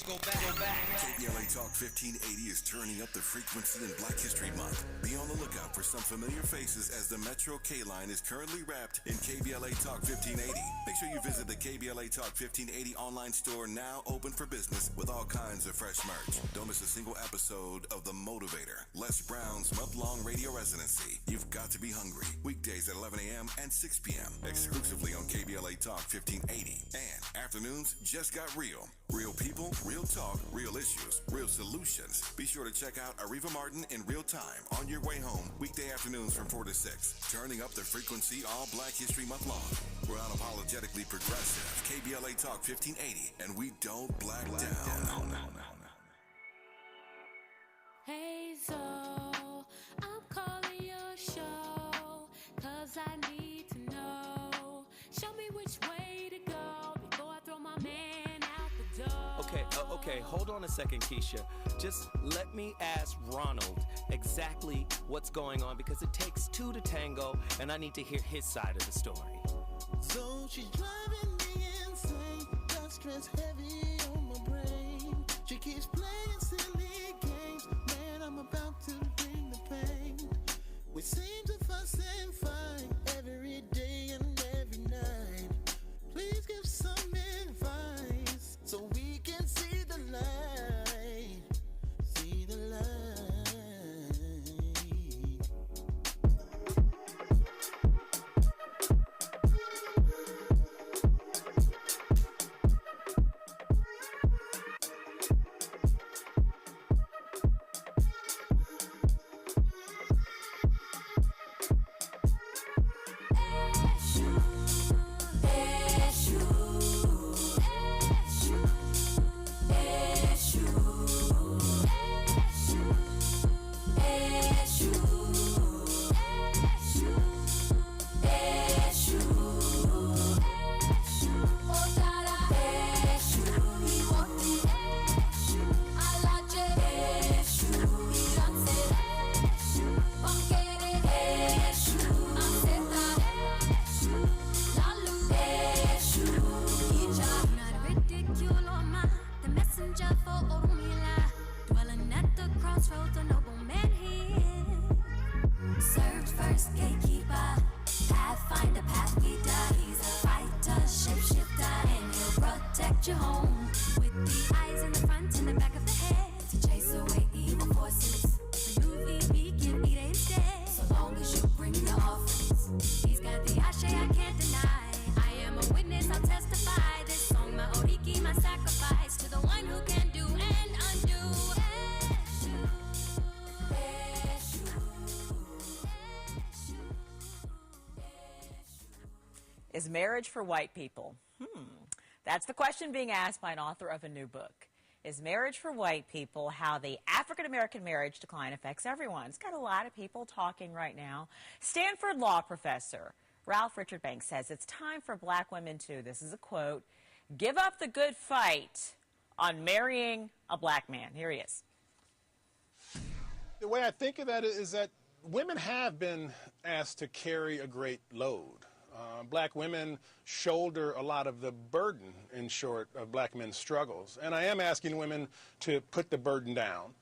KBLA Talk 1580 is turning up the frequency in Black History Month. Be on the lookout for some familiar faces as the Metro K line is currently wrapped in KBLA Talk 1580. Make sure you visit the KBLA Talk 1580 online store, now open for business with all kinds of fresh merch. Don't miss a single episode of The Motivator, Les Brown's month-long radio residency. You've got to be hungry. Weekdays at 11 a.m. and 6 p.m. exclusively on KBLA Talk 1580. And afternoons just got real. Real people, real talk, real issues, real solutions. Be sure to check out Ariva Martin in real time on your way home, weekday afternoons from 4 to 6. Turning up the frequency all Black History Month long. We're unapologetically progressive. KBLA Talk 1580, and we don't black down. Hey, so I'm calling your show, 'cause I need to know. Show me which way to go before I throw my man out the door. Okay, hold on a second, Keisha. Just let me ask Ronald exactly what's going on, because it takes two to tango, and I need to hear his side of the story. So she's driving me insane, got stress heavy on my brain. She keeps playing silly games, man, I'm about to bring the pain. We seem to fuss and fight every day and every night. Please give some advice so we can see the light, see the light. Is marriage for white people? That's the question being asked by an author of a new book. Is marriage for white people? How the African-American marriage decline affects everyone. It's got a lot of people talking right now. Stanford law professor Ralph Richard Banks says it's time for black women to, this is a quote, give up the good fight on marrying a black man. Here he is. The way I think of that is that women have been asked to carry a great load. Black women shoulder a lot of the burden, in short, of black men's struggles. And I am asking women to put the burden down.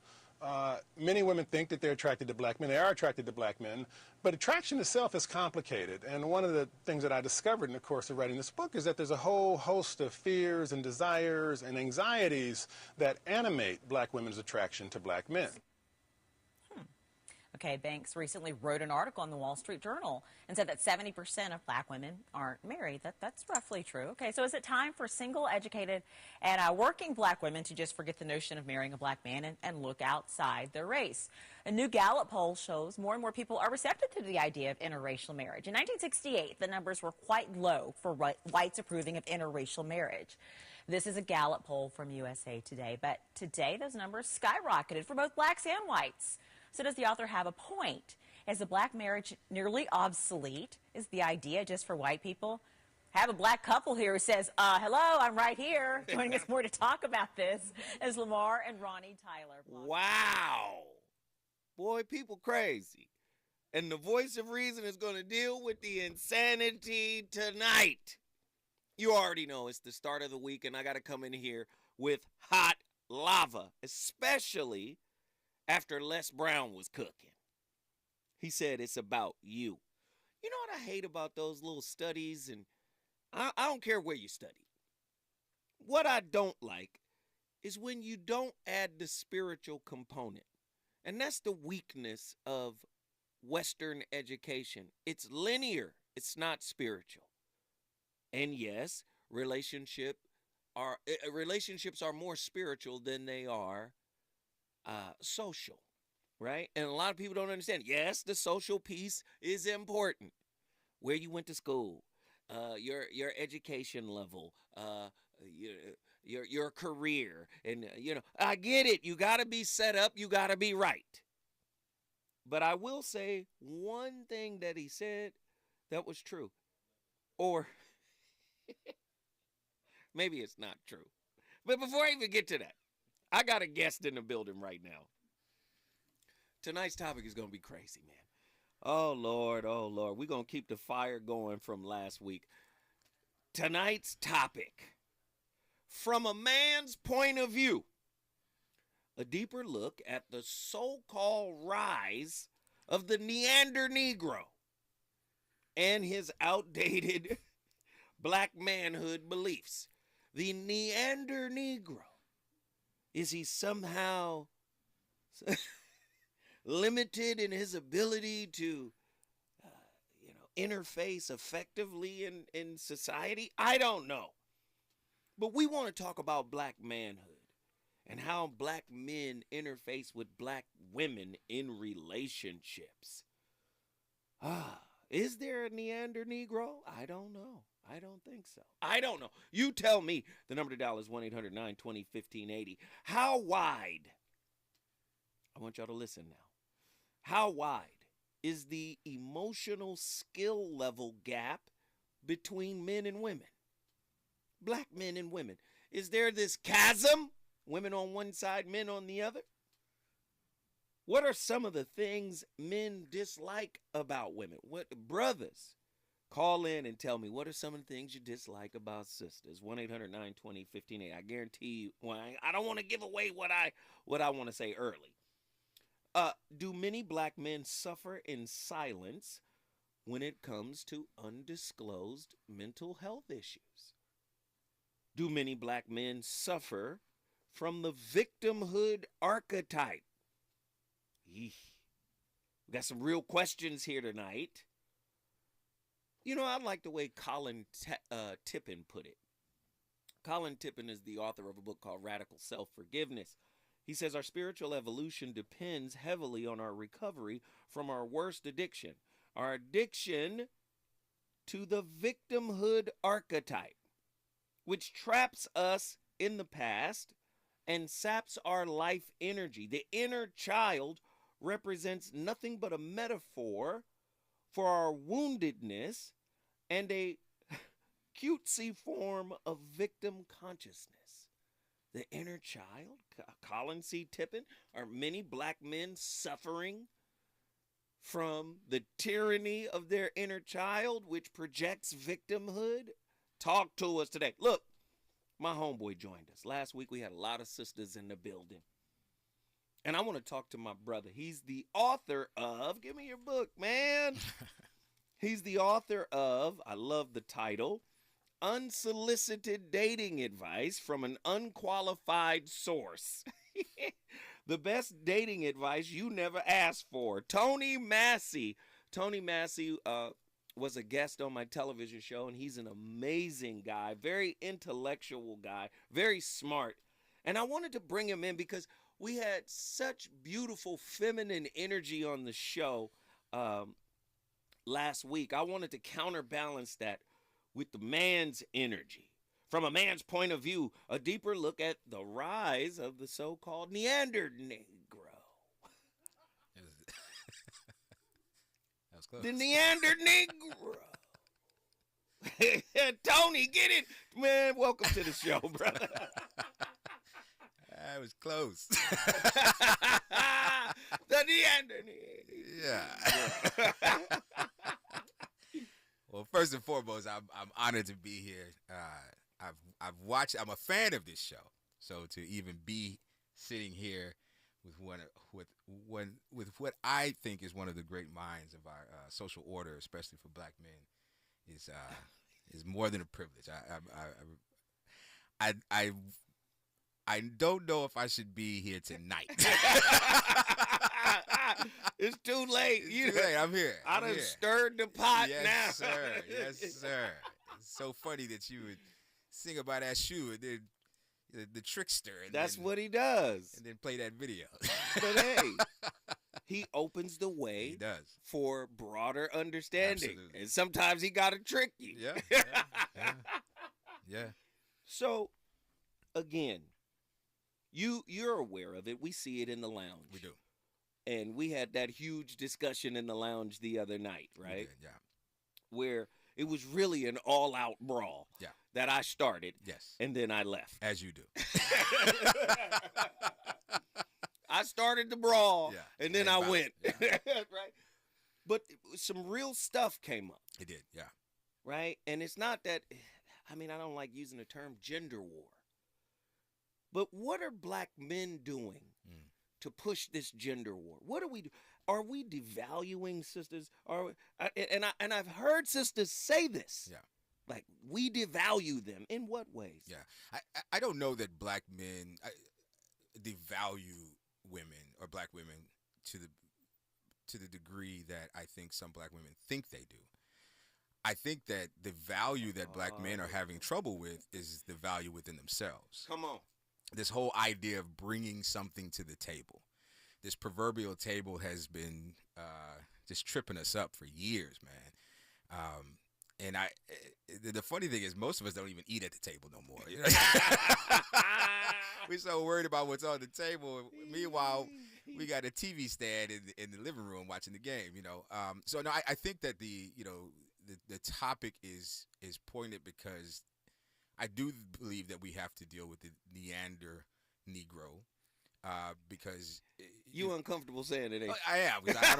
Many women think that they're attracted to black men. They are attracted to black men. But attraction itself is complicated. And one of the things that I discovered in the course of writing this book is that there's a whole host of fears and desires and anxieties that animate black women's attraction to black men. Okay, Banks recently wrote an article in the Wall Street Journal and said that 70% of black women aren't married. That's roughly true. Okay, so is it time for single, educated, and working black women to just forget the notion of marrying a black man and look outside their race? A new Gallup poll shows more and more people are receptive to the idea of interracial marriage. In 1968, the numbers were quite low for whites approving of interracial marriage. This is a Gallup poll from USA Today, but today those numbers skyrocketed for both blacks and whites. So does the author have a point? Is the black marriage nearly obsolete? Is the idea just for white people? Have a black couple here who says, hello, I'm right here. Joining us more to talk about this is Lamar and Ronnie Tyler. Wow. Boy, people crazy. And the voice of reason is going to deal with the insanity tonight. You already know it's the start of the week, and I got to come in here with hot especially after Les Brown was cooking. He said it's about you. You know what I hate about those little studies? And I don't care where you study. What I don't like is when you don't add the spiritual component. And that's the weakness of Western education. It's linear. It's not spiritual. And yes, relationships are more spiritual than they are social, right? And a lot of people don't understand. Yes, the social piece is important. Where you went to school, your education level, your career, and I get it. You got to be set up. You got to be right. But I will say one thing that he said that was true, or maybe it's not true. But before I even get to that, I got a guest in the building right now. Tonight's topic is going to be crazy, man. Oh, Lord. We're going to keep the fire going from last week. Tonight's topic, from a man's point of view, a deeper look at the so-called rise of the Neander Negro and his outdated black manhood beliefs. The Neander Negro, is he somehow limited in his ability to interface effectively in society? I don't know. But we want to talk about black manhood and how black men interface with black women in relationships. Is there a Neander Negro? I don't know. I don't think so. I don't know. You tell me. The number to dial is 1-800-920-1580. How wide? I want y'all to listen now. How wide is the emotional skill level gap between men and women? Black men and women. Is there this chasm? Women on one side, men on the other? What are some of the things men dislike about women? What, brothers, call in and tell me, what are some of the things you dislike about sisters? 1-800-920-1580. I guarantee you, well, I don't want to give away what I want to say early. Do many black men suffer in silence when it comes to undisclosed mental health issues? Do many black men suffer from the victimhood archetype? We got some real questions here tonight. I like the way Colin Tippin put it. Colin Tippin is the author of a book called Radical Self-Forgiveness. He says our spiritual evolution depends heavily on our recovery from our worst addiction, our addiction to the victimhood archetype, which traps us in the past and saps our life energy. The inner child represents nothing but a metaphor for our woundedness and a cutesy form of victim consciousness. The inner child, Colin C. Tippin, are many black men suffering from the tyranny of their inner child, which projects victimhood? Talk to us today. Look, my homeboy joined us. Last week we had a lot of sisters in the building. And I want to talk to my brother. He's the author of, give me your book, man. He's the author of, I love the title, Unsolicited Dating Advice from an Unqualified Source. The best dating advice you never asked for. Tony Massey. Tony Massey was a guest on my television show, and he's an amazing guy, very intellectual guy, very smart. And I wanted to bring him in because we had such beautiful feminine energy on the show last week. I wanted to counterbalance that with the man's energy. From a man's point of view, a deeper look at the rise of the so-called Neander Negro. That was close. The Neander Negro. Tony, get it. Man, welcome to the show, brother. That was close. The Neander Negro. Yeah. Well, first and foremost, I'm honored to be here. I've watched. I'm a fan of this show, so to even be sitting here with with what I think is one of the great minds of our social order, especially for black men, is more than a privilege. I don't know if I should be here tonight. It's too late. It's too late. I'm here. I I'm done here. stirred the pot Yes, now. sir. Yes, sir. It's so funny that you would sing about that shoe and then the trickster. And That's then, what he does. And then play that video. But hey, he opens the way He does. for broader understanding. Absolutely. And sometimes he got to trick you. Yeah. So, again, you're aware of it. We see it in the lounge. We do. And we had that huge discussion in the lounge the other night, We right? did, yeah. Where it was really an all-out brawl Yeah. that I started, Yes. and then I left. As you do. I started the brawl, Yeah. and then And I bounced, went. yeah. Right? But some real stuff came up, It did, yeah. right? And it's not that, I mean, I don't like using the term gender war. But what are black men doing to push this gender war? What are we do? Are we devaluing sisters? And I've heard sisters say this. Yeah. Like, we devalue them. In what ways? Yeah. I don't know that black men devalue women or black women to the degree that I think some black women think they do. I think that the value that black men are having trouble with is the value within themselves. Come on. This whole idea of bringing something to the table. This proverbial table has been just tripping us up for years, man. And the funny thing is, most of us don't even eat at the table no more. You know? We're so worried about what's on the table. Meanwhile, we got a TV stand in the living room watching the game. You know, so no, I think that the topic is pointed because I do believe that we have to deal with the Neander Negro because You uncomfortable saying it, ain't you? I am because I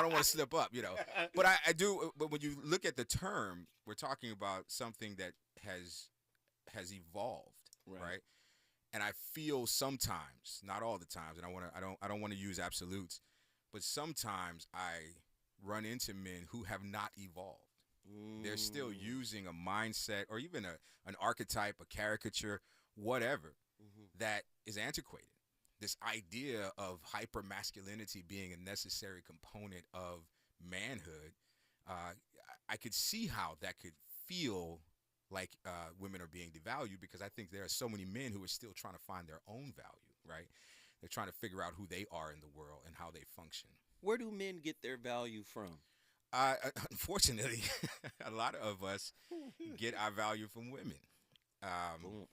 don't want to slip up, you know. But I do. But when you look at the term, we're talking about something that has evolved, right? And I feel sometimes, not all the times, and I don't want to use absolutes, but sometimes I run into men who have not evolved. They're still using a mindset or even an archetype, a caricature, whatever, that is antiquated. This idea of hyper-masculinity being a necessary component of manhood, I could see how that could feel like women are being devalued because I think there are so many men who are still trying to find their own value, right? They're trying to figure out who they are in the world and how they function. Where do men get their value from? Unfortunately, a lot of us get our value from women.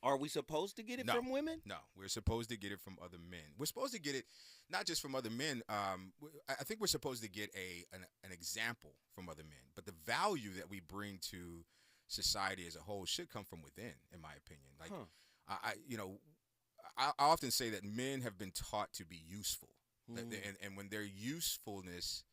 Are we supposed to get it from women? No, we're supposed to get it from other men. We're supposed to get it not just from other men. I think we're supposed to get an example from other men. But the value that we bring to society as a whole should come from within, in my opinion. Like, I often say that men have been taught to be useful, and when their usefulness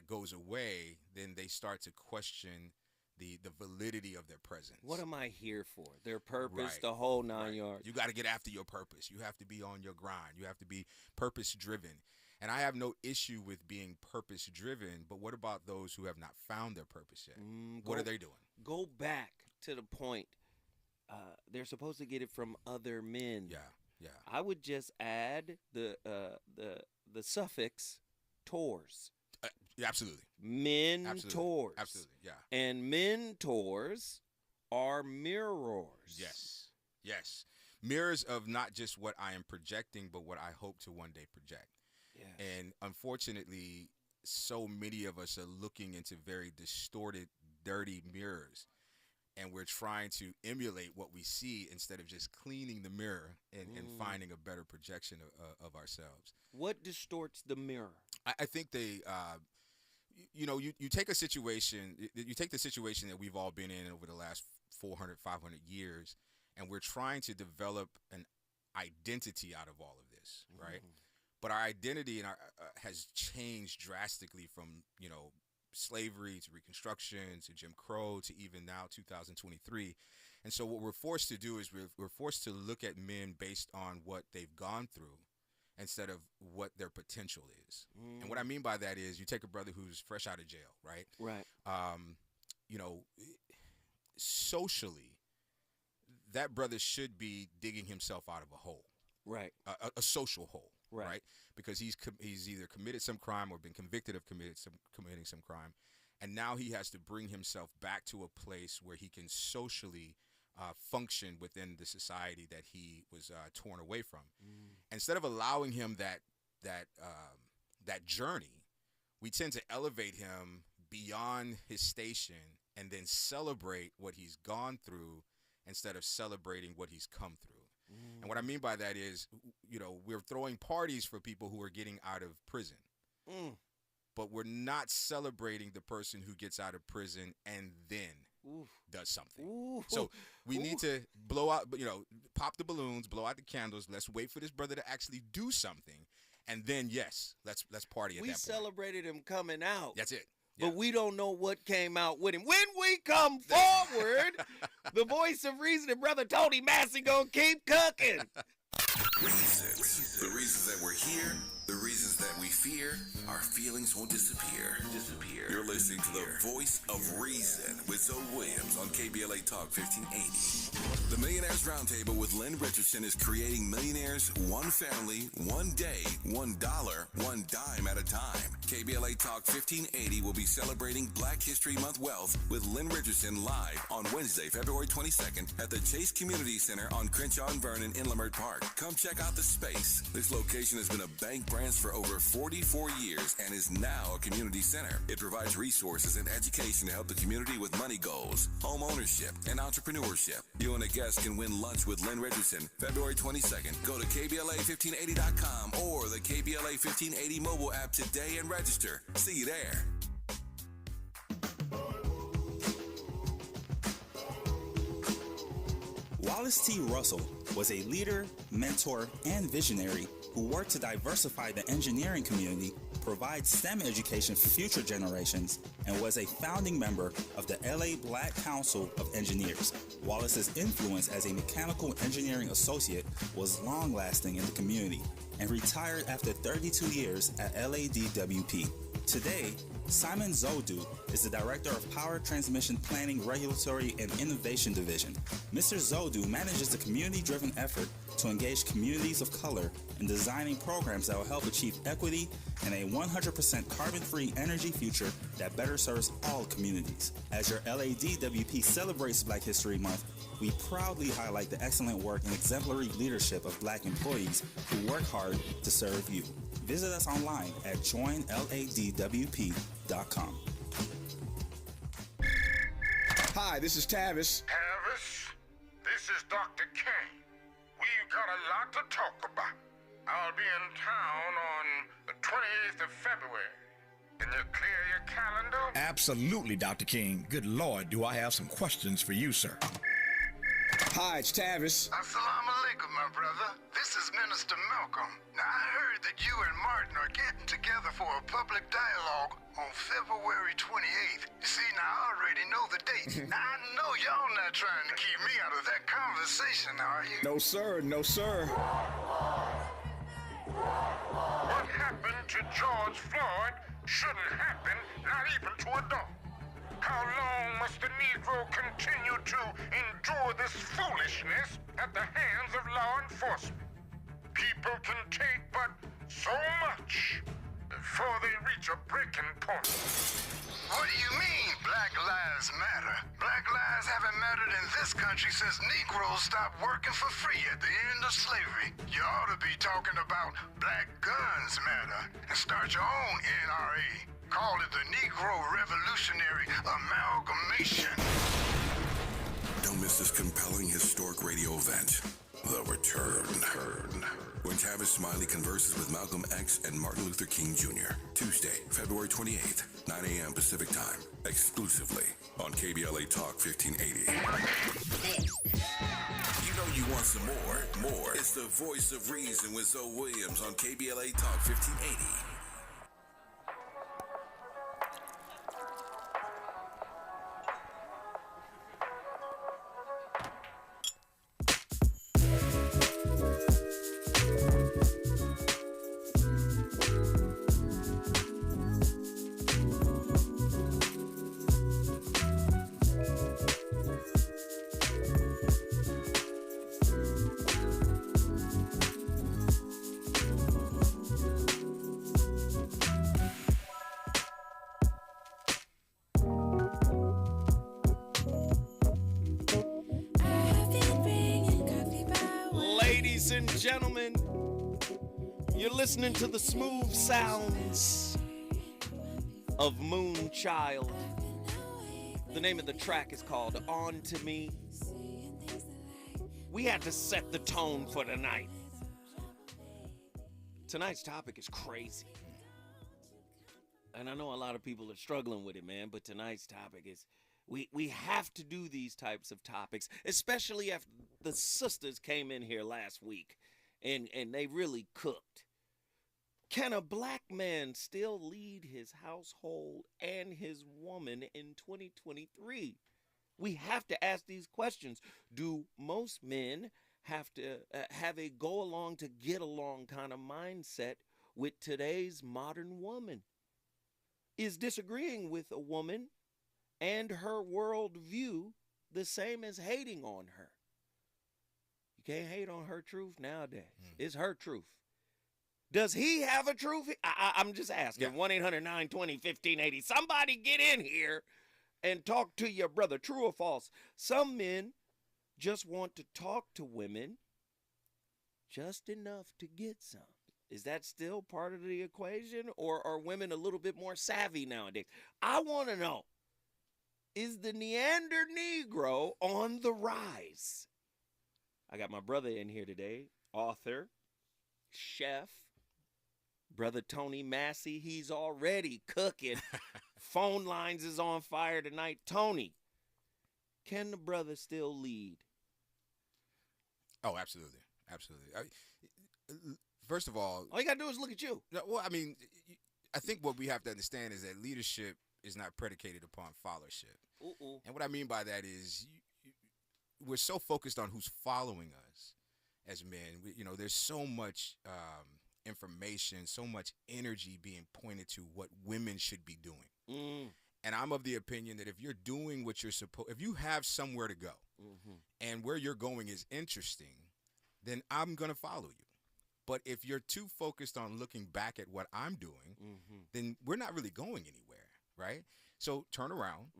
goes away, then they start to question the validity of their presence. What am I here for? Their purpose, Right. the whole nine yards. You got to get after your purpose. You have to be on your grind. You have to be purpose driven. And I have no issue with being purpose driven, but what about those who have not found their purpose yet? What are they doing? Go back to the point. They're supposed to get it from other men. Yeah. I would just add the suffix "tors." Yeah, absolutely. Mentors. Absolutely. Yeah. And mentors are mirrors. Yes. Mirrors of not just what I am projecting, but what I hope to one day project. Yes. And unfortunately, so many of us are looking into very distorted, dirty mirrors. And we're trying to emulate what we see instead of just cleaning the mirror and finding a better projection of ourselves. What distorts the mirror? I think you take a situation, you take the situation that we've all been in over the last 400, 500 years, and we're trying to develop an identity out of all of this, right? But our identity has changed drastically from, slavery to Reconstruction to Jim Crow to even now 2023. And so what we're forced to do is we're forced to look at men based on what they've gone through instead of what their potential is. And what I mean by that is you take a brother who's fresh out of jail, right? Right. You know, socially, that brother should be digging himself out of a hole. Right. A social hole. Right. Right? Because he's either committed some crime or been convicted of committing some crime. And now he has to bring himself back to a place where he can socially function within the society that he was torn away from. Instead of allowing him that journey, we tend to elevate him beyond his station and then celebrate what he's gone through instead of celebrating what he's come through. And what I mean by that is, you know, we're throwing parties for people who are getting out of prison. But we're not celebrating the person who gets out of prison and then does something. So we need to blow out, you know, pop the balloons, blow out the candles. Let's wait for this brother to actually do something. And then, yes, let's party at that point. We celebrated him coming out. That's it. But we don't know what came out with him. When we come forward, the voice of reason and Brother Tony Massey gonna keep cooking. Reasons. The reasons that we're here, the reasons that we fear, our feelings won't disappear. You're listening to the voice of reason with Zoe Williams on KBLA Talk 1580. The Millionaires Roundtable with Lynn Richardson is creating millionaires one family, one day, $1, one dime at a time. KBLA Talk 1580 will be celebrating Black History Month Wealth with Lynn Richardson live on Wednesday, February 22nd at the Chase Community Center on Crenshaw and Vernon in Leimert Park. Come check out the space. This location has been a bank branch for over 44 years and is now a community center. It provides resources and education to help the community with money goals, home ownership, and entrepreneurship. You and a guest can win lunch with Lynn Richardson February 22nd. Go to KBLA1580.com or the KBLA 1580 mobile app today and register. See you there. Wallace T. Russell was a leader, mentor, and visionary who worked to diversify the engineering community, provide STEM education for future generations, and was a founding member of the LA Black Council of Engineers. Wallace's influence as a mechanical engineering associate was long-lasting in the community and retired after 32 years at LADWP. Today, Simon Zodu is the Director of Power Transmission Planning, Regulatory, and Innovation Division. Mr. Zodu manages the community-driven effort to engage communities of color in designing programs that will help achieve equity and a 100% carbon-free energy future that better serves all communities. As your LADWP celebrates Black History Month, we proudly highlight the excellent work and exemplary leadership of Black employees who work hard to serve you. Visit us online at joinladwp.com. Hi, this is Tavis. Tavis, this is Dr. K. We've got a lot to talk about. I'll be in town on the 28th of February. Can you clear your calendar? Absolutely, Dr. King. Good Lord, do I have some questions for you, sir. Hi, it's Tavis. Assalamu alaikum, my brother. This is Minister Malcolm. Now, I heard that you and Martin are getting together for a public dialogue on February 28th. You see, now I already know the date. Now, I know y'all not trying to keep me out of that conversation, are you? No, sir. No, sir. What happened to George Floyd shouldn't happen, not even to a dog. How long must the Negro continue to endure this foolishness at the hands of law enforcement? People can take but so much before they reach a breaking point. What do you mean, Black Lives Matter? Black lives haven't mattered in this country since Negroes stopped working for free at the end of slavery. You ought to be talking about Black Guns Matter and start your own NRA. Call it the Negro Revolutionary Amalgamation. Don't miss this compelling historic radio event, The Return. When Tavis Smiley converses with Malcolm X and Martin Luther King Jr. Tuesday, February 28th, 9 a.m. Pacific Time, exclusively on KBLA Talk 1580. You know you want some more. It's the voice of reason with Zoe Williams on KBLA Talk 1580. and gentlemen, you're listening to the smooth sounds of Moonchild. The name of the track is called On To Me. We had to set the tone for tonight. Tonight's topic is crazy. And I know a lot of people are struggling with it, man, but tonight's topic is we have to do these types of topics, especially after the sisters came in here last week and they really cooked. Can a black man still lead his household and his woman in 2023? We have to ask these questions. Do most men have to have a go along to get along kind of mindset with today's modern woman? Is disagreeing with a woman and her worldview the same as hating on her? You can't hate on her truth nowadays. It's her truth. Does he have a truth? I'm just asking. 1-800-920-1580. Somebody get in here and talk to your brother. True or false? Some men just want to talk to women just enough to get some. Is that still part of the equation, or are women a little bit more savvy nowadays? I want to know, is the Neander Negro on the rise? I got my brother in here today, author, chef, Brother Tony Massey. He's already cooking. Phone lines is on fire tonight. Tony, can the brother still lead? Oh, absolutely. Absolutely. First of all you got to do is look at you. No, well, I mean, I think what we have to understand is that leadership is not predicated upon followership. And what I mean by that is we're so focused on who's following us as men. There's so much information, so much energy being pointed to what women should be doing. And I'm of the opinion that if you're doing what you're supposed, if you have somewhere to go and where you're going is interesting, then I'm going to follow you. But if you're too focused on looking back at what I'm doing, then we're not really going anywhere, right? So turn around,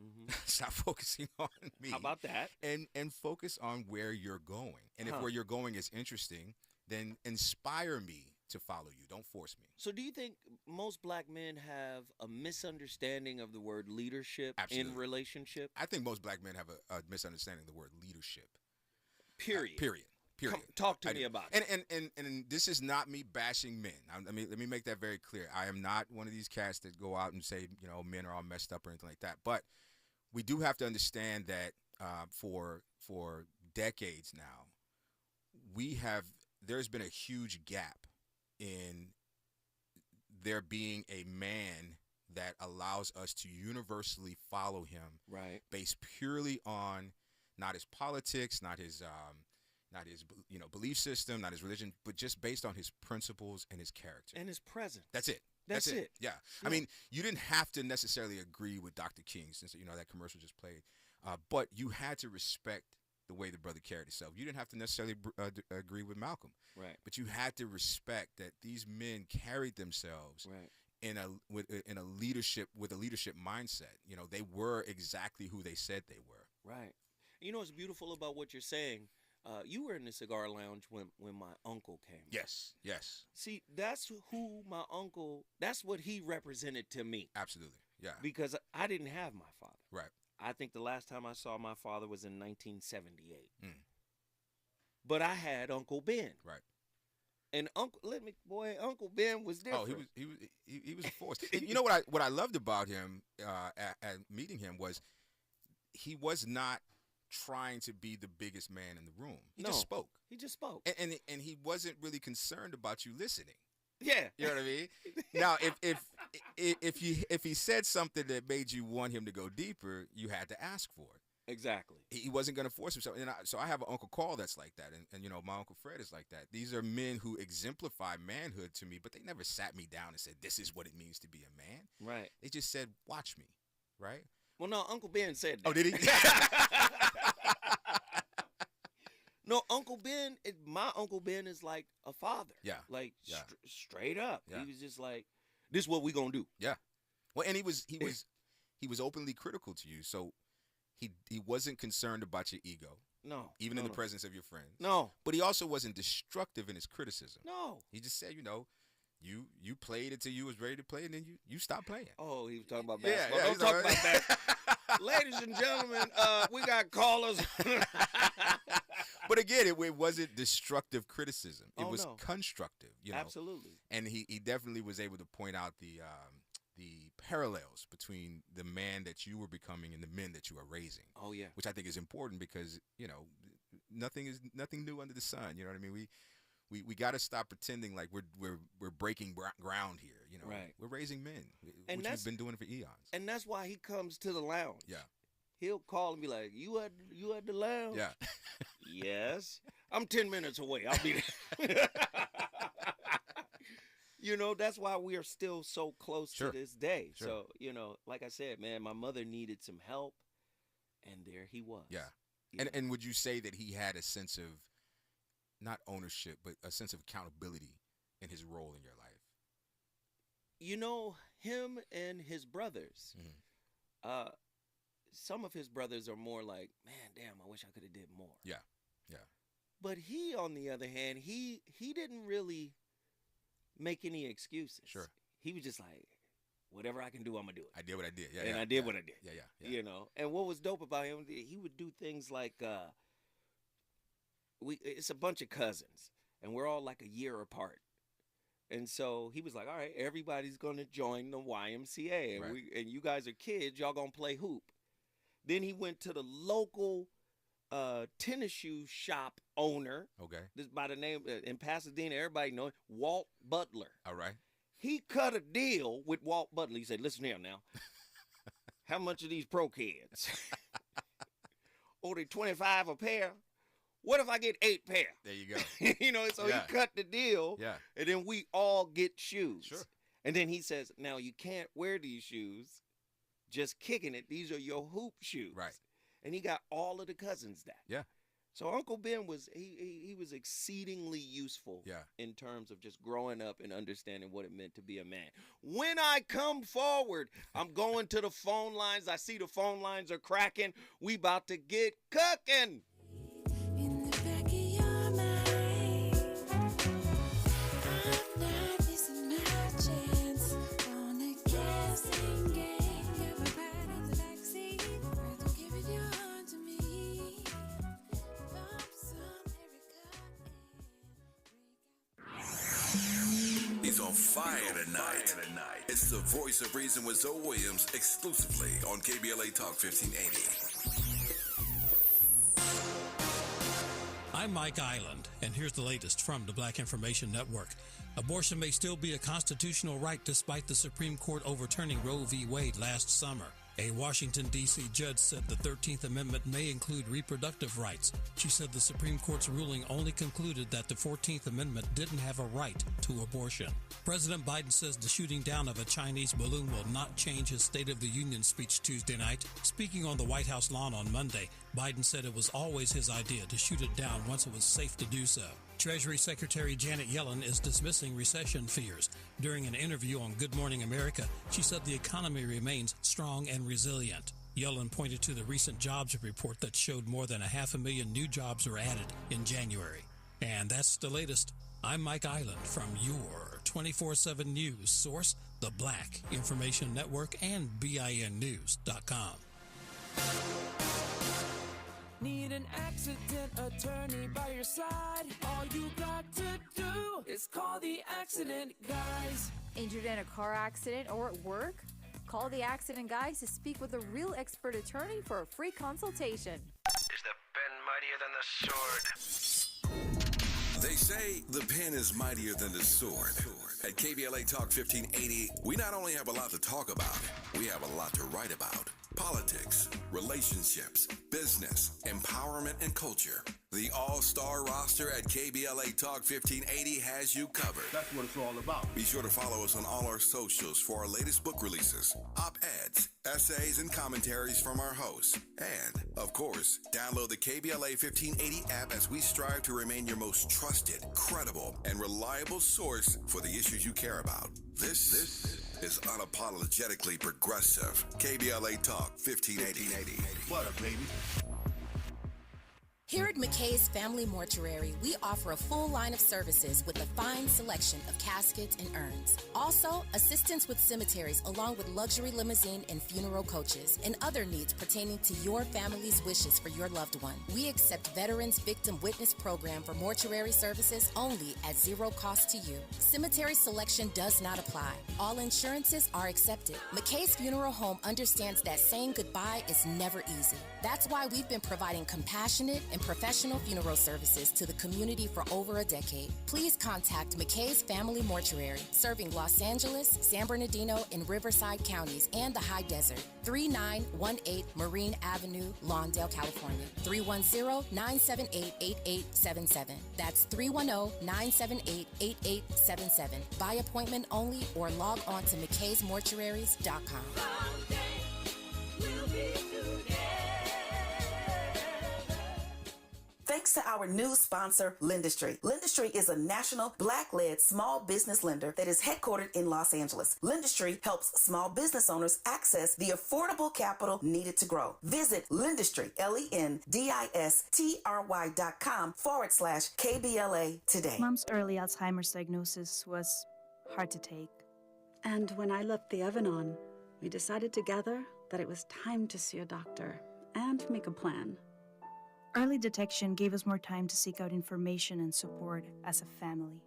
stop focusing on me. How about that? And focus on where you're going. And if where you're going is interesting, then inspire me to follow you. Don't force me. So do you think most black men have a misunderstanding of the word leadership in relationship? I think most black men have a misunderstanding of the word leadership. Period. Period. Talk to me about it. And this is not me bashing men. Let me make that very clear. I am not one of these cats that go out and say, men are all messed up or anything like that. But we do have to understand that for decades now, there's been a huge gap in there being a man that allows us to universally follow him, right? Based purely on not his politics, not his belief system, not his religion, but just based on his principles and his character and his presence. That's it. That's it. Yeah. I mean, you didn't have to necessarily agree with Dr. King, since that commercial just played, but you had to respect the way the brother carried himself. You didn't have to necessarily agree with Malcolm, right? But you had to respect that these men carried themselves right in a leadership mindset. They were exactly who they said they were. Right. What's beautiful about what you're saying? You were in the cigar lounge when my uncle came. Yes. See, that's what he represented to me. Absolutely, yeah. Because I didn't have my father. Right. I think the last time I saw my father was in 1978. But I had Uncle Ben. Right. And Uncle Ben was different. Oh, he was a force. You know what I loved about him at meeting him was he was not trying to be the biggest man in the room. He just spoke. He just spoke. And he wasn't really concerned about you listening. Yeah. You know what I mean? Now, if he said something that made you want him to go deeper, you had to ask for it. Exactly. He wasn't going to force himself. And so I have an Uncle Carl that's like that. And my Uncle Fred is like that. These are men who exemplify manhood to me, but they never sat me down and said, this is what it means to be a man. Right. They just said, watch me. Right? Well, no, Uncle Ben said that. Oh, did he? No, my Uncle Ben is like a father. Yeah. Like Yeah. Straight up. Yeah. He was just like, this is what we gonna do. Yeah. Well, and he was openly critical to you. So he wasn't concerned about your ego. No. Even no, in the no. presence of your friends. No. But he also wasn't destructive in his criticism. No. He just said, you played until you was ready to play, and then you stopped playing. Oh, he was talking about Yeah, basketball. yeah, Don't he's talk all about right. basketball. Ladies and gentlemen, we got callers. But again, it wasn't destructive criticism. It Oh, was no. constructive. Absolutely. And he definitely was able to point out the parallels between the man that you were becoming and the men that you are raising. Oh, yeah. Which I think is important because nothing new under the sun. You know what I mean? We got to stop pretending like we're breaking ground here. Right. We're raising men, And which we've been doing for eons. And that's why he comes to the lounge. Yeah. He'll call and be like, you at the lounge? Yeah. Yes. I'm 10 minutes away. I'll be there. That's why we are still so close Sure. to this day. Sure. So, like I said, man, my mother needed some help, and there he was. Yeah. You know? And would you say that he had a sense of not ownership, but a sense of accountability in his role in your life? Him and his brothers, some of his brothers are more like, man, damn, I wish I could have did more. Yeah. But he, on the other hand, he didn't really make any excuses. Sure. He was just like, whatever I can do, I'm going to do it. I did what I did. Yeah. And yeah, I did yeah. what I did. Yeah. And what was dope about him, he would do things like, it's a bunch of cousins, and we're all like a year apart. And so he was like, all right, everybody's going to join the YMCA. And, Right. and you guys are kids. Y'all going to play hoop. Then he went to the local tennis shoe shop owner. Okay. This by the name, in Pasadena, everybody knows, Walt Butler. All right. He cut a deal with Walt Butler. He said, listen here now. How much are these pro kids? Oh, they 25 a pair? What if I get 8 pair? There you go. So Yeah. he cut the deal. Yeah. And then we all get shoes. Sure. And then he says, now you can't wear these shoes just kicking it. These are your hoop shoes. Right. And he got all of the cousins that. Yeah. So Uncle Ben was he was exceedingly useful in terms of just growing up and understanding what it meant to be a man. When I come forward, I'm going to the phone lines. I see the phone lines are cracking. We about to get cooking. In the back of your mind, I'm not missing my chance on a guessing game. Everybody in the backseat, don't give it your heart to me. Bump some Erica. He's on fire tonight. It's the voice of reason with Zoe Williams exclusively on KBLA Talk 1580. I'm Mike Island, and here's the latest from the Black Information Network. Abortion may still be a constitutional right despite the Supreme Court overturning Roe v. Wade last summer. A Washington, D.C. judge said the 13th Amendment may include reproductive rights. She said the Supreme Court's ruling only concluded that the 14th Amendment didn't have a right to abortion. President Biden says the shooting down of a Chinese balloon will not change his State of the Union speech Tuesday night. Speaking on the White House lawn on Monday, Biden said it was always his idea to shoot it down once it was safe to do so. Treasury Secretary Janet Yellen is dismissing recession fears. During an interview on Good Morning America, she said the economy remains strong and resilient. Yellen pointed to the recent jobs report that showed more than 500,000 new jobs were added in January. And that's the latest. I'm Mike Island from your 24/7 news source, the Black Information Network, and BINnews.com. Need an accident attorney by your side? All you got to do is call the accident guys. Injured in a car accident or at work? Call the accident guys to speak with a real expert attorney for a free consultation. Is the pen mightier than the sword? They say the pen is mightier than the sword. At KBLA Talk 1580, we not only have a lot to talk about, we have a lot to write about. Politics, relationships, business, empowerment, and culture. The all-star roster at KBLA Talk 1580 has you covered. That's what it's all about. Be sure to follow us on all our socials for our latest book releases, op-eds, essays, and commentaries from our hosts. And, of course, download the KBLA 1580 app as we strive to remain your most trusted, credible, and reliable source for the issues you care about. This is unapologetically progressive. KBLA Talk 1580. What up, baby? Here at McKay's Family Mortuary, we offer a full line of services with a fine selection of caskets and urns. Also, assistance with cemeteries along with luxury limousine and funeral coaches and other needs pertaining to your family's wishes for your loved one. We accept Veterans Victim Witness Program for mortuary services only at zero cost to you. Cemetery selection does not apply. All insurances are accepted. McKay's Funeral Home understands that saying goodbye is never easy. That's why we've been providing compassionate and professional funeral services to the community for over a decade. Please contact McKay's Family Mortuary, serving Los Angeles, San Bernardino, and Riverside counties and the High Desert. 3918 Marine Avenue, Lawndale, California. 310-978-8877. That's 310-978-8877. By appointment only or log on to mckaysmortuaries.com. Thanks to our new sponsor, Lendistry. Lendistry is a national Black-led small business lender that is headquartered in Los Angeles. Lendistry helps small business owners access the affordable capital needed to grow. Visit Lendistry, LENDISTRY.com/KBLA today. Mom's early Alzheimer's diagnosis was hard to take. And when I left the Evan-On, we decided together that it was time to see a doctor and make a plan. Early detection gave us more time to seek out information and support as a family.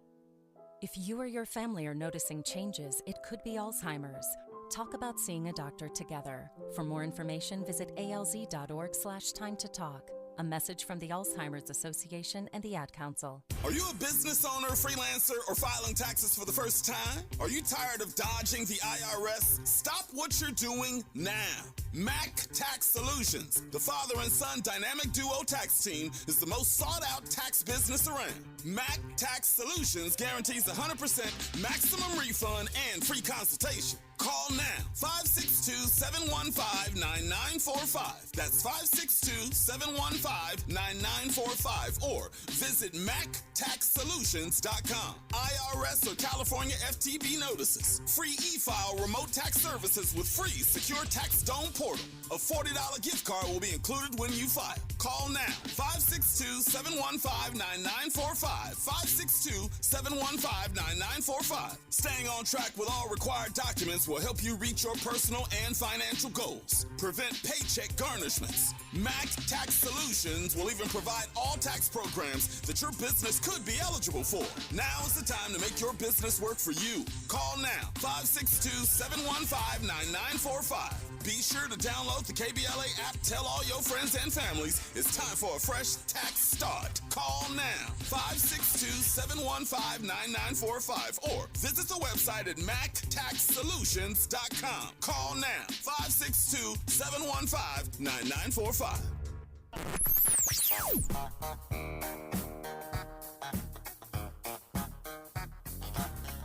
If you or your family are noticing changes, it could be Alzheimer's. Talk about seeing a doctor together. For more information, visit alz.org/time to talk. A message from the Alzheimer's Association and the Ad Council. Are you a business owner, freelancer, or filing taxes for the first time? Are you tired of dodging the IRS? Stop what you're doing now. Mac Tax Solutions, the father and son dynamic duo tax team, is the most sought-out tax business around. Mac Tax Solutions guarantees 100% maximum refund and free consultation. Call now, 562-715-9945. That's 562-715-9945. Or visit MacTaxSolutions.com. IRS or California FTB notices. Free e-file remote tax services with free secure tax dome portal. A $40 gift card will be included when you file. Call now, 562-715-9945. 562-715-9945. Staying on track with all required documents will help you reach your personal and financial goals. Prevent paycheck garnishments. Mac Tax Solutions will even provide all tax programs that your business could be eligible for. Now is the time to make your business work for you. Call now, 562-715-9945. Be sure to download the KBLA app. Tell all your friends and families it's time for a fresh tax start. Call now, 562-715-9945, or visit the website at MacTaxSolutions.com. Call now, 562-715-9945.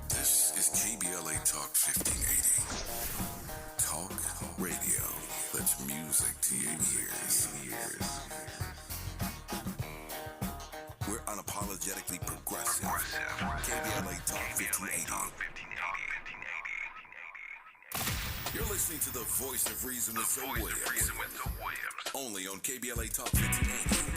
This is KBLA Talk 1580. Talk radio. That's music to your ears. We're unapologetically progressive. KBLA Talk 1580. You're listening to the voice of reason with Zoe Williams. Only on KBLA Talk 1580.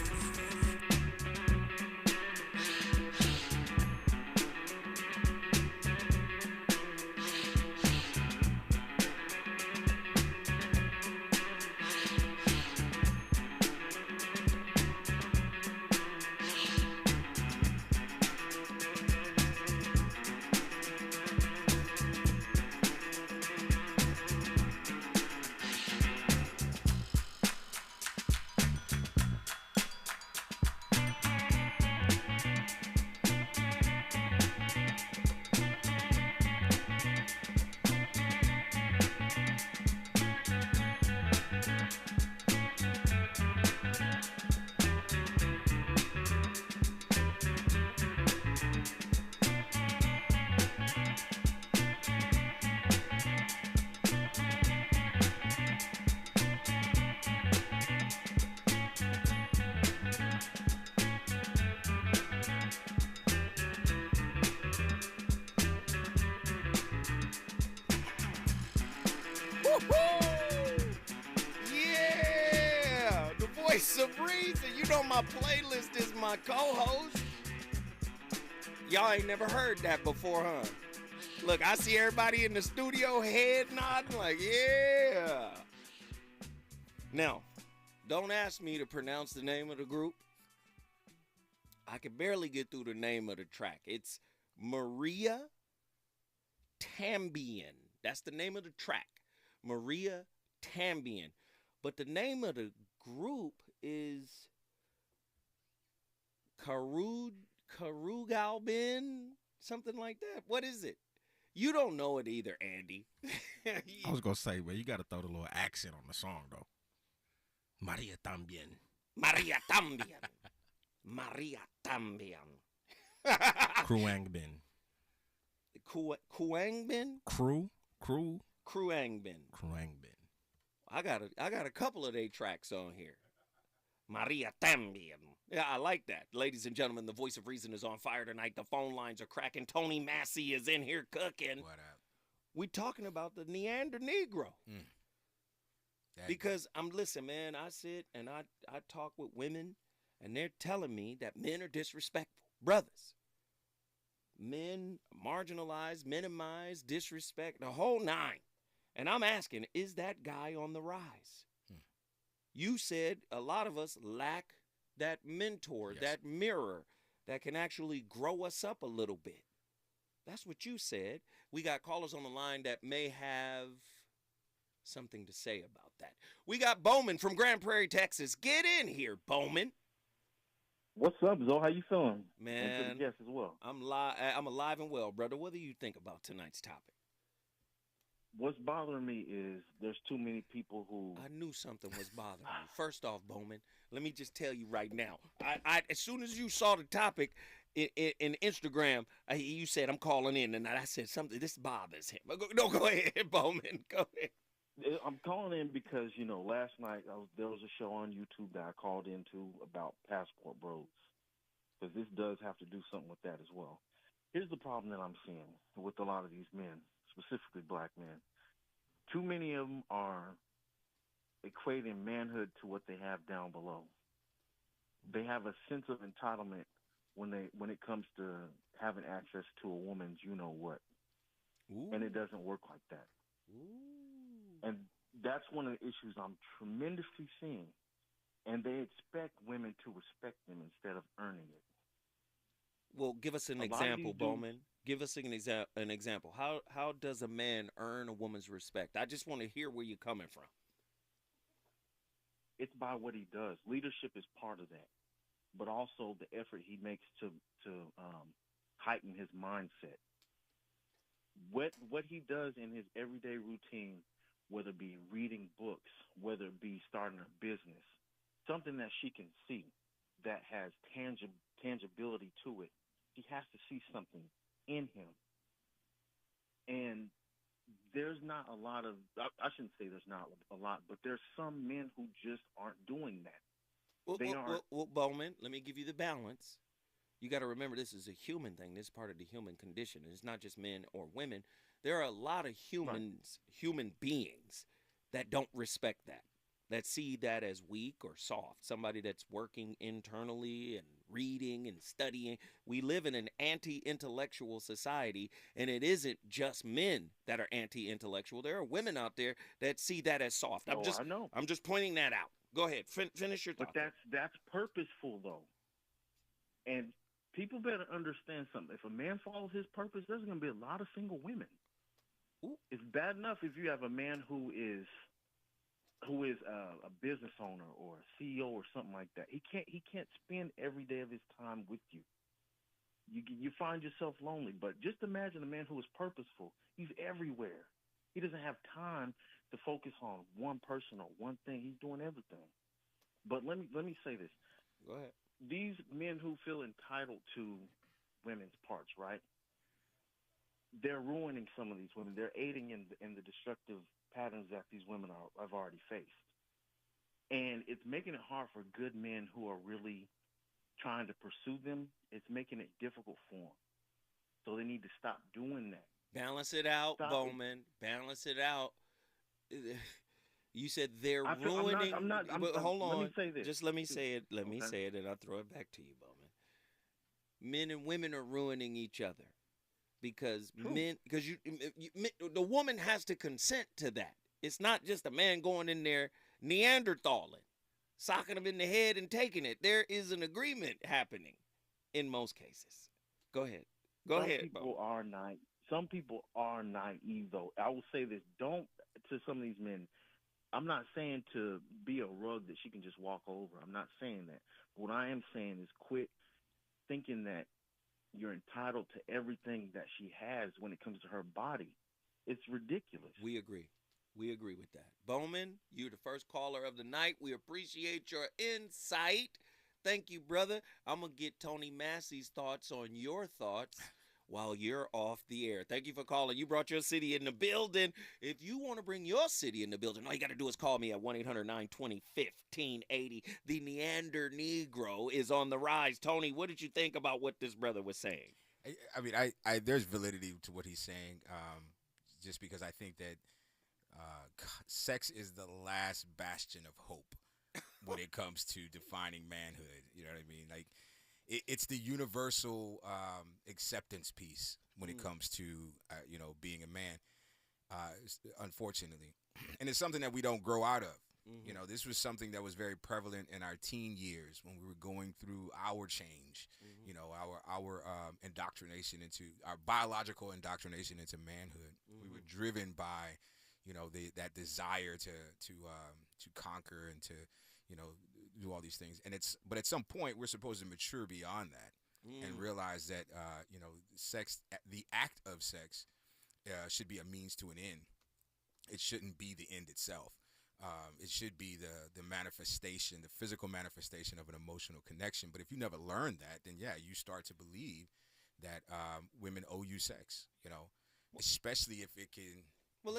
Voice of Reason. You know my playlist is my co-host. Y'all ain't never heard that before, huh? Look, I see everybody in the studio head nodding like, yeah. Now, don't ask me to pronounce the name of the group. I can barely get through the name of the track. It's Maria Tambian. That's the name of the track. Maria Tambian. But the name of the group is Karugalbin, something like that. What is it? You don't know it either, Andy. I was going to say, well, you got to throw the little accent on the song, though. Maria También. Maria También. Maria También. Kruangbin. Kruangbin? Kruangbin. I got a couple of their tracks on here. Maria También. Yeah, I like that. Ladies and gentlemen, the Voice of Reason is on fire tonight. The phone lines are cracking. Tony Massey is in here cooking. What up? We talking about the Neander Negro. Because listen, man, I sit and I talk with women, and they're telling me that men are disrespectful. Brothers. Men marginalized, minimized, disrespect, the whole nine. And I'm asking, is that guy on the rise? You said a lot of us lack that mentor, that mirror that can actually grow us up a little bit. That's what you said. We got callers on the line that may have something to say about that. We got Bowman from Grand Prairie, Texas. Get in here, Bowman. What's up, Zo? How you feeling? Man, and to the guests as well. I'm alive and well, brother. What do you think about tonight's topic? What's bothering me is there's too many people who... I knew something was bothering me. First off, Bowman, let me just tell you right now. I as soon as you saw the topic in Instagram, you said, I'm calling in. And I said, something, this bothers him. No, go ahead, Bowman. Go ahead. I'm calling in because, last night there was a show on YouTube that I called into about passport bros. Because this does have to do something with that as well. Here's the problem that I'm seeing with a lot of these men, specifically black men. Too many of them are equating manhood to what they have down below. They have a sense of entitlement when it comes to having access to a woman's you-know-what. And it doesn't work like that. And that's one of the issues I'm tremendously seeing. And they expect women to respect them instead of earning it. Well, give us an example, Bowman. Give us an example. How does a man earn a woman's respect? I just want to hear where you're coming from. It's by what he does. Leadership is part of that, but also the effort he makes to heighten his mindset. What he does in his everyday routine, whether it be reading books, whether it be starting a business, something that she can see that has tangibility to it. He has to see something in him. And there's not a lot of, I shouldn't say there's not a lot, but there's some men who just aren't doing that. Well, Bowman, let me give you the balance. You got to remember this is a human thing. This is part of the human condition. It's not just men or women. There are a lot of humans, human beings that don't respect that see that as weak or soft. Somebody that's working internally and reading and studying. We live in an anti-intellectual society, and it isn't just men that are anti-intellectual. There are women out there that see that as soft. I know. I'm just pointing that out. Go ahead. Finish your thought. But that's purposeful, though. And people better understand something. If a man follows his purpose, there's going to be a lot of single women. It's bad enough if you have a man who is a business owner or a CEO or something like that. He can't spend every day of his time with you. You find yourself lonely. But just imagine a man who is purposeful. He's everywhere. He doesn't have time to focus on one person or one thing. He's doing everything. But let me say this. Go ahead. These men who feel entitled to women's parts, right? They're ruining some of these women. They're aiding in the destructive patterns that these women have already faced. And it's making it hard for good men who are really trying to pursue them. It's making it difficult for them. So they need to stop doing that. Balance it out, Bowman. Balance it out. You said they're ruining. Hold on. Let me say this. Just let me say it. Let me say it, and I'll throw it back to you, Bowman. Men and women are ruining each other because the woman has to consent to that. It's not just a man going in there Neanderthaling, socking him in the head and taking it. There is an agreement happening in most cases. Go ahead. Go ahead, Bowman. Some people are naive, though. I will say this. Don't, to some of these men, I'm not saying to be a rug that she can just walk over. I'm not saying that. What I am saying is quit thinking that you're entitled to everything that she has when it comes to her body. It's ridiculous. We agree. We agree with that. Bowman, you're the first caller of the night. We appreciate your insight. Thank you, brother. I'm going to get Tony Massey's thoughts on your thoughts while you're off the air. Thank you for calling. You brought your city in the building. If you want to bring your city in the building, all you got to do is call me at 1-800-920-1580. The Neander Negro is on the rise. Tony, what did you think about what this brother was saying? I mean, there's validity to what he's saying, just because I think that sex is the last bastion of hope when it comes to defining manhood. You know what I mean? Like, it's the universal acceptance piece when it comes to being a man, unfortunately, and it's something that we don't grow out of. You know, this was something that was very prevalent in our teen years when we were going through our change. You know, our indoctrination into our biological indoctrination into manhood. We were driven by that desire to conquer and to do all these things, but at some point we're supposed to mature beyond that and realize that sex, the act of sex, should be a means to an end. It shouldn't be the end itself. It should be the manifestation, the physical manifestation of an emotional connection. But if you never learn that, then you start to believe that women owe you sex. Especially if it can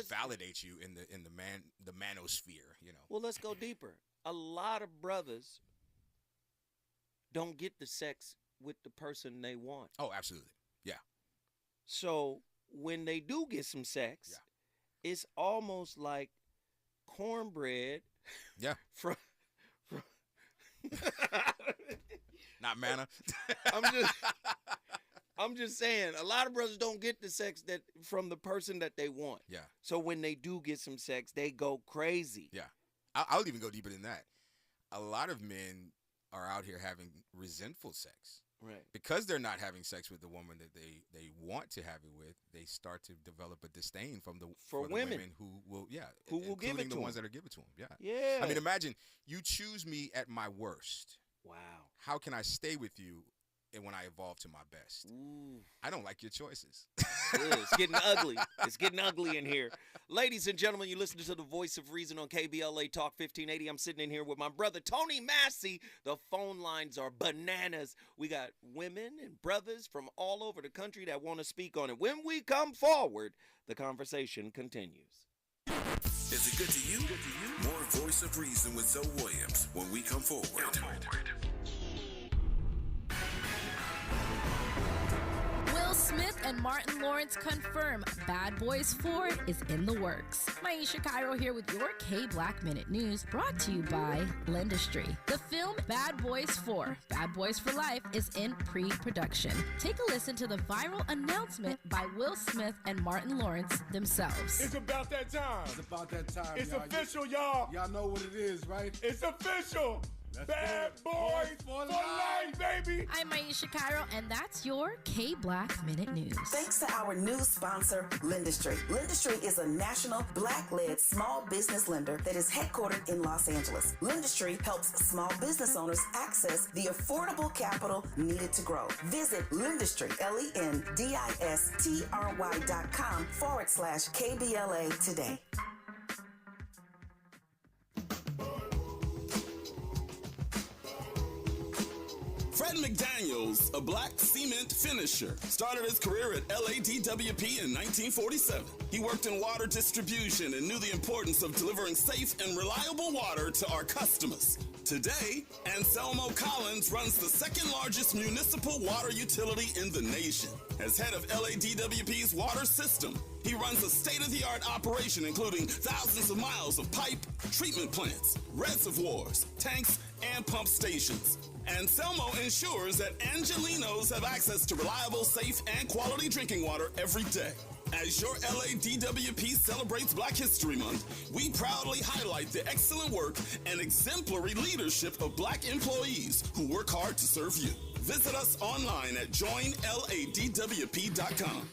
validate you in the manosphere. Well, let's go deeper. A lot of brothers don't get the sex with the person they want. Oh, absolutely. Yeah. So when they do get some sex, it's almost like cornbread. Yeah. From not manna. I'm just saying, a lot of brothers don't get the sex that from the person that they want. Yeah. So when they do get some sex, they go crazy. Yeah. I'll even go deeper than that. A lot of men are out here having resentful sex. Right. Because they're not having sex with the woman that they want to have it with, they start to develop a disdain for the women who will give it to the ones that are given to them. Yeah. Yeah. I mean, imagine you choose me at my worst. Wow. How can I stay with you when I evolve to my best? Ooh. I don't like your choices. It's getting ugly. It's getting ugly in here. Ladies and gentlemen, you listen to the Voice of Reason on KBLA Talk 1580. I'm sitting in here with my brother, Tony Massey. The phone lines are bananas. We got women and brothers from all over the country that want to speak on it. When we come forward, the conversation continues. Is it good to you? More Voice of Reason with Zoe Williams when we come forward. Will Smith and Martin Lawrence confirm Bad Boys 4 is in the works. Maisha Cairo here with your K-Black Minute News, brought to you by Lindustry. The film Bad Boys 4, Bad Boys for Life, is in pre-production. Take a listen to the viral announcement by Will Smith and Martin Lawrence themselves. It's about that time. It's about that time. It's y'all. official, y'all. Y'all know what it is, right? It's official. Bad Boys for Life, baby! I'm Maisha Cairo, and that's your K-Black Minute News. Thanks to our new sponsor, Lindustry. Lindustry is a national Black-led small business lender that is headquartered in Los Angeles. Lindustry helps small business owners access the affordable capital needed to grow. Visit Lindustry, LENDISTRY.com/KBLA today. Fred McDaniels, a black cement finisher, started his career at LADWP in 1947. He worked in water distribution and knew the importance of delivering safe and reliable water to our customers. Today, Anselmo Collins runs the second largest municipal water utility in the nation. As head of LADWP's water system, he runs a state-of-the-art operation including thousands of miles of pipe, treatment plants, reservoirs, tanks, and pump stations. Anselmo ensures that Angelinos have access to reliable, safe, and quality drinking water every day. As your LADWP celebrates Black History Month, we proudly highlight the excellent work and exemplary leadership of Black employees who work hard to serve you. Visit us online at joinladwp.com.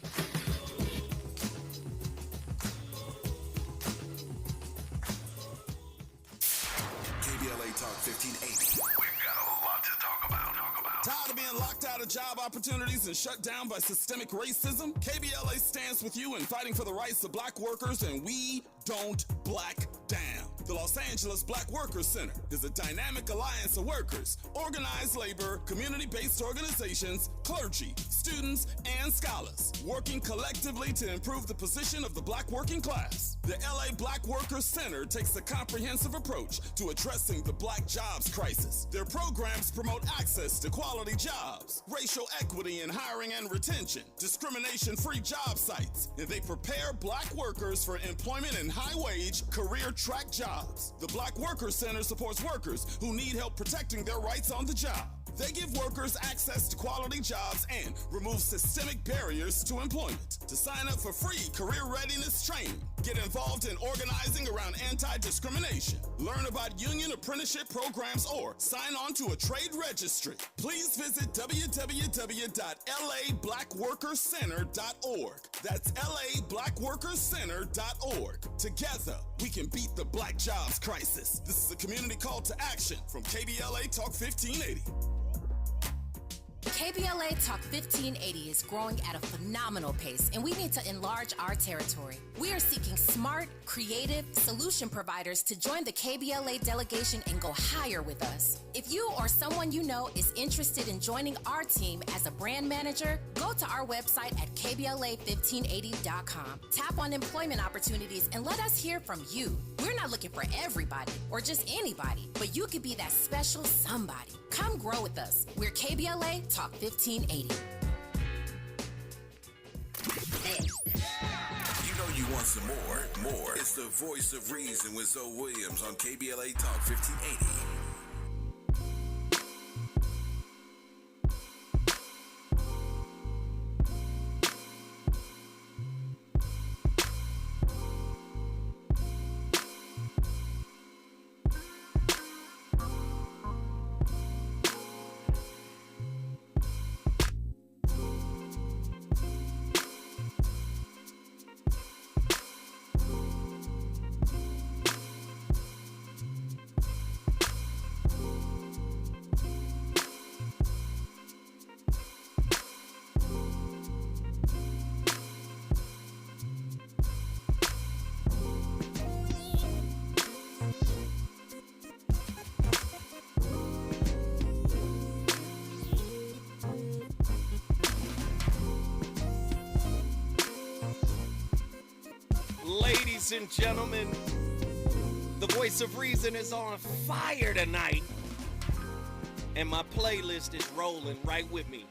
KBLA Talk 1580. Tired of being locked out of job opportunities and shut down by systemic racism? KBLA stands with you in fighting for the rights of Black workers, and we don't black down. The Los Angeles Black Workers Center is a dynamic alliance of workers, organized labor, community-based organizations, clergy, students, and scholars, working collectively to improve the position of the Black working class. The LA Black Workers Center takes a comprehensive approach to addressing the Black jobs crisis. Their programs promote access to quality jobs, racial equity in hiring and retention, discrimination-free job sites, and they prepare Black workers for employment in high-wage, career-track jobs. The Black Workers Center supports workers who need help protecting their rights on the job. They give workers access to quality jobs and remove systemic barriers to employment. To sign up for free career readiness training, get involved in organizing around anti-discrimination, learn about union apprenticeship programs, or sign on to a trade registry, please visit www.lablackworkerscenter.org. That's lablackworkerscenter.org. Together, we can beat the Black jobs crisis. This is a community call to action from KBLA Talk 1580. KBLA Talk 1580 is growing at a phenomenal pace, and we need to enlarge our territory. We are seeking smart, creative solution providers to join the KBLA delegation and go higher with us. If you or someone you know is interested in joining our team as a brand manager, go to our website at KBLA1580.com. Tap on employment opportunities and let us hear from you. We're not looking for everybody or just anybody, but you could be that special somebody. Come grow with us. We're KBLA Talk 1580. You know you want some more. It's the voice of reason with Zoe Williams on KBLA Talk 1580. Ladies and gentlemen, the voice of reason is on fire tonight, and my playlist is rolling right with me.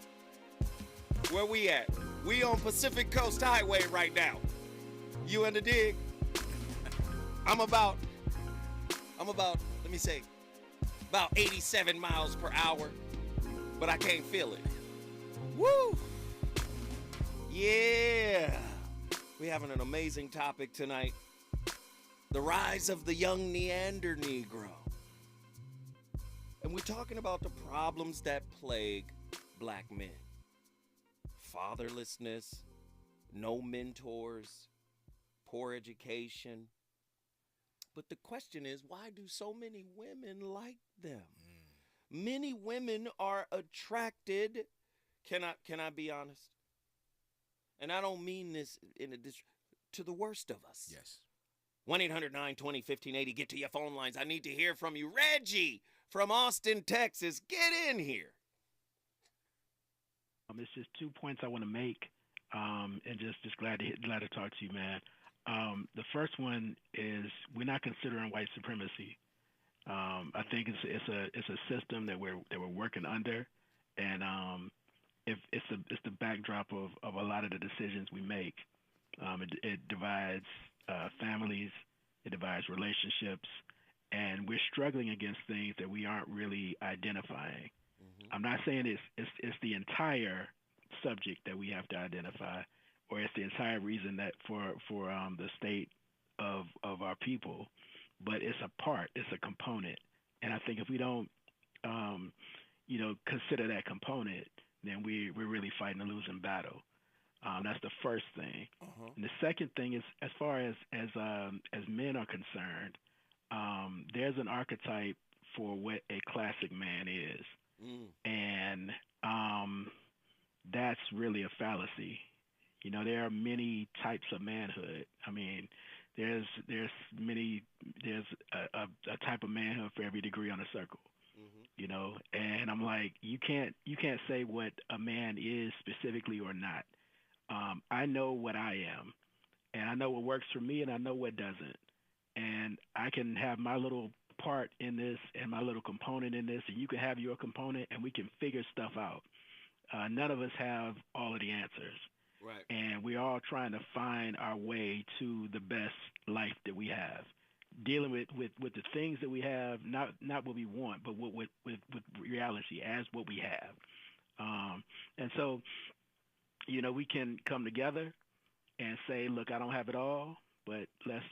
Where we at? We on Pacific Coast Highway right now. You in the dig? I'm about, let me say, about 87 miles per hour, but I can't feel it. Woo! Yeah! We're having an amazing topic tonight. The rise of the young Neander Negro. And we're talking about the problems that plague Black men. Fatherlessness, no mentors, poor education. But the question is, why do so many women like them? Many women are attracted, can I be honest? And I don't mean this to the worst of us. Yes. 1-800-920-1580. Get to your phone lines. I need to hear from you. Reggie from Austin, Texas. Get in here. It's just 2 points I want to make, and just glad to talk to you, man. The first one is we're not considering white supremacy. I think it's a system that we're working under, and if it's the backdrop of a lot of the decisions we make. It divides families, it divides relationships, and we're struggling against things that we aren't really identifying. I'm not saying it's the entire subject that we have to identify, or it's the entire reason that for the state of our people, but it's a part, it's a component, and I think if we don't, consider that component, then we're really fighting a losing battle. That's the first thing. And the second thing is, as far as men are concerned, there's an archetype for what a classic man is, and that's really a fallacy. There are many types of manhood. I mean, there's a type of manhood for every degree on a circle. And I'm like, you can't say what a man is specifically or not. I know what I am, and I know what works for me, and I know what doesn't. And I can have my little part in this and my little component in this, and you can have your component, and we can figure stuff out. None of us have all of the answers. Right. And we're all trying to find our way to the best life that we have. Dealing with the things that we have, not what we want, but with reality as what we have. And so, we can come together and say, look, I don't have it all, but let's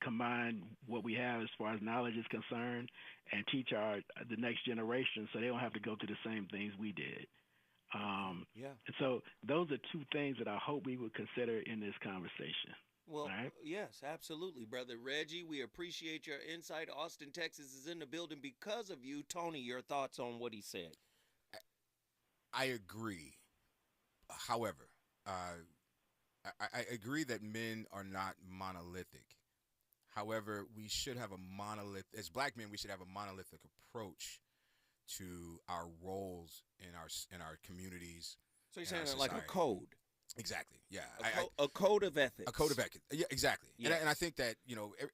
combine what we have as far as knowledge is concerned and teach the next generation so they don't have to go through the same things we did. And so those are two things that I hope we would consider in this conversation. Well, right? Yes, absolutely, Brother Reggie. We appreciate your insight. Austin, Texas is in the building because of you. Tony, your thoughts on what he said? I agree. However, I agree that men are not monolithic. However, we should have as black men, we should have a monolithic approach to our roles in our communities. So you're saying like a code? Exactly. Yeah. A code of ethics. A code of ethics. Yeah, exactly. Yes. And I think that,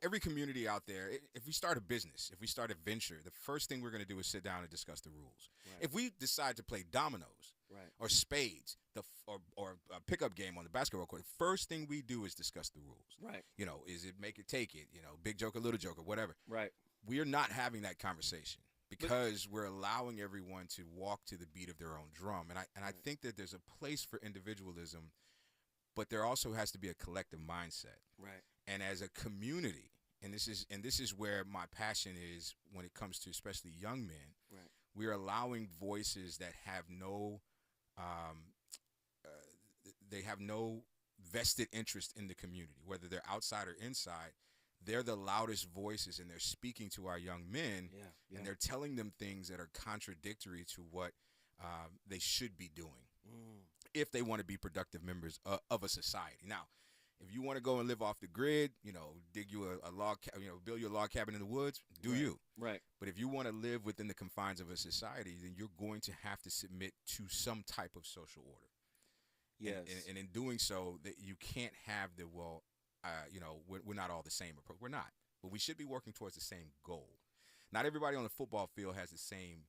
every community out there, if we start a business, if we start a venture, the first thing we're going to do is sit down and discuss the rules. Right. If we decide to play dominoes or spades, or a pickup game on the basketball court, the first thing we do is discuss the rules. Right. Is it make it, take it, big joker, little joker, whatever. Right. We are not having that conversation because we're allowing everyone to walk to the beat of their own drum. And I think that there's a place for individualism, but there also has to be a collective mindset. Right. And as a community, and this is where my passion is when it comes to especially young men. Right. We're allowing voices that have no vested interest in the community, whether they're outside or inside. They're the loudest voices, and they're speaking to our young men, and they're telling them things that are contradictory to what they should be doing if they want to be productive members of a society. Now, if you want to go and live off the grid, dig you a log, build your log cabin in the woods, do you. Right. But if you want to live within the confines of a society, then you're going to have to submit to some type of social order. Yes. And in doing so, that you can't have we're not all the same approach. We're not. But we should be working towards the same goal. Not everybody on the football field has the same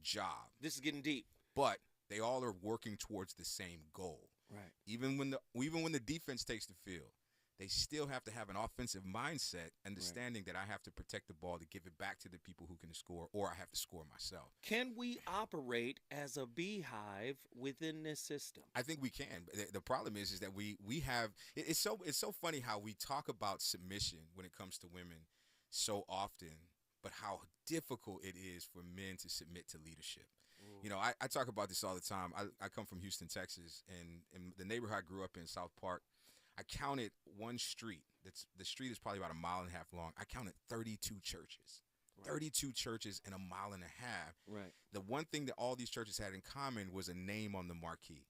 job. This is getting deep. But they all are working towards the same goal. Right. Even when the defense takes the field, they still have to have an offensive mindset, understanding that I have to protect the ball to give it back to the people who can score, or I have to score myself. Can we operate as a beehive within this system? I think we can. The problem is that we have it's so funny how we talk about submission when it comes to women so often, but how difficult it is for men to submit to leadership. I talk about this all the time. I come from Houston, Texas, and in the neighborhood I grew up in, South Park, I counted one street. The street is probably about 1.5 miles long. I counted 32 churches. Right. 32 churches in 1.5 miles. Right. The one thing that all these churches had in common was a name on the marquee.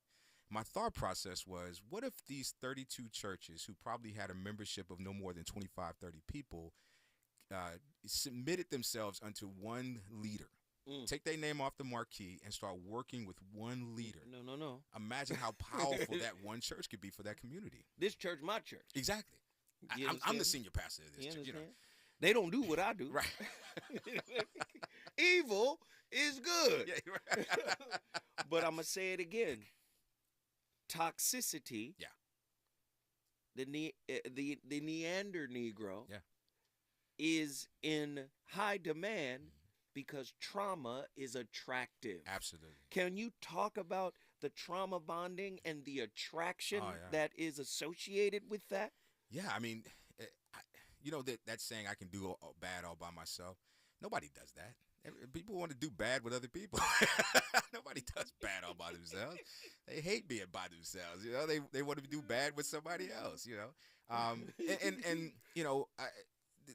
My thought process was, what if these 32 churches, who probably had a membership of no more than 25, 30 people, submitted themselves unto one leader? Take their name off the marquee and start working with one leader. No. Imagine how powerful that one church could be for that community. This church, my church. Exactly. I'm the senior pastor of this church. They don't do what I do. Right. Evil is good. Yeah, right. But I'm going to say it again. Toxicity. Yeah. The Neander Negro. Yeah. Is in high demand because trauma is attractive. Absolutely. Can you talk about the trauma bonding and the attraction that is associated with that? Yeah, I mean, you know that saying, I can do bad all by myself. Nobody does that. People want to do bad with other people. Nobody does bad all by themselves. They hate being by themselves. You know, they want to do bad with somebody else. You know, and you know,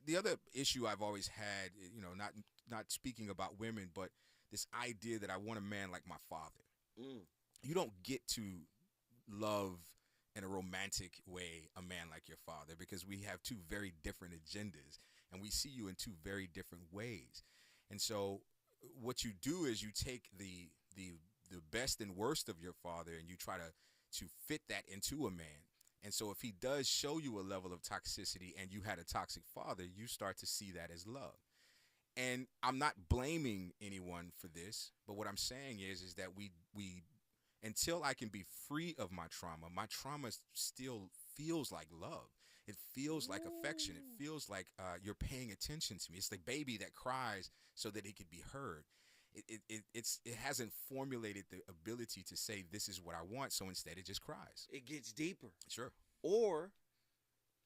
the other issue I've always had, you know, not speaking about women, but this idea that I want a man like my father. You don't get to love in a romantic way a man like your father, because we have two very different agendas and we see you in two very different ways. And so what you do is you take the best and worst of your father and you try to fit that into a man. And so if he does show you a level of toxicity and you had a toxic father, you start to see that as love. And I'm not blaming anyone for this, but what I'm saying is that we until I can be free of my trauma still feels like love. It feels like affection. It feels like you're paying attention to me. It's the baby that cries so that it could be heard. It hasn't formulated the ability to say, this is what I want, so instead it just cries. It gets deeper. Sure. Or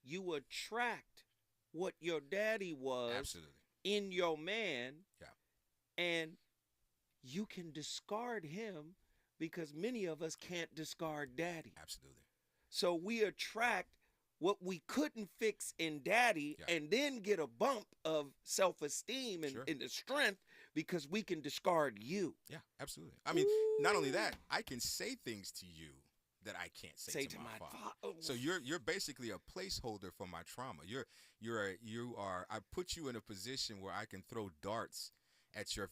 you attract what your daddy was. Absolutely. In your man. Yeah. And you can discard him because many of us can't discard daddy. Absolutely. So we attract what we couldn't fix in daddy, and then get a bump of self-esteem and the strength because we can discard you. Yeah, absolutely. I mean, not only that, I can say things to you that I can't say to my father. So you're basically a placeholder for my trauma. I put you in a position where I can throw darts at your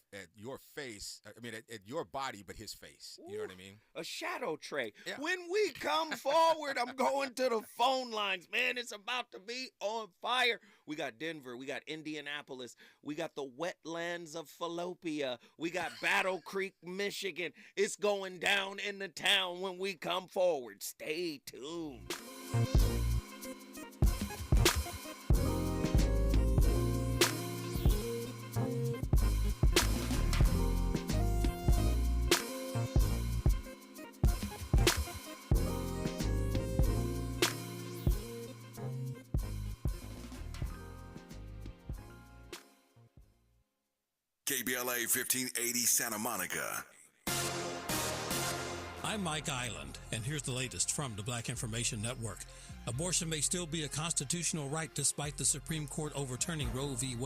face. I mean, at your body, but his face. You know what I mean? A shadow tray. Yeah. When we come forward, I'm going to the phone lines, man. It's about to be on fire. We got Denver. We got Indianapolis. We got the wetlands of Fallopia. We got Battle Creek, Michigan. It's going down in the town when we come forward. Stay tuned. KBLA 1580 Santa Monica. I'm Mike Island, and here's the latest from the Black Information Network. Abortion may still be a constitutional right despite the Supreme Court overturning Roe v. Wade.